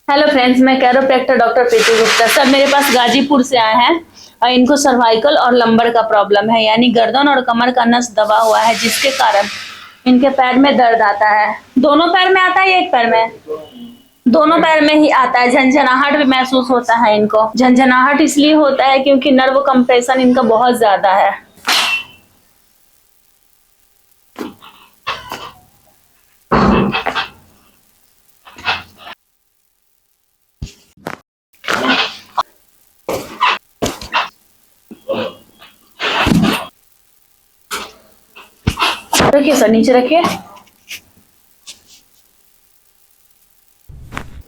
Hello friends, मैं chiropractor doctor प्रीति Gupta. Sir मेरे पास गाजीपुर से आए हैं और इनको सर्वाइकल और लंबर का प्रॉब्लम है, यानी गर्दन और कमर का नस दबा हुआ है, जिसके कारण इनके पैर में दर्द आता है। दोनों पैर में आता है या एक पैर में? दोनों पैर में ही आता है। झंझनाहट भी महसूस होता है इनको। झंझनाहट इसलिए होता है क्योंकि नर्व कंप्रेशन इनका बहुत ज्यादा है। रखिए सर, नीचे रखिए।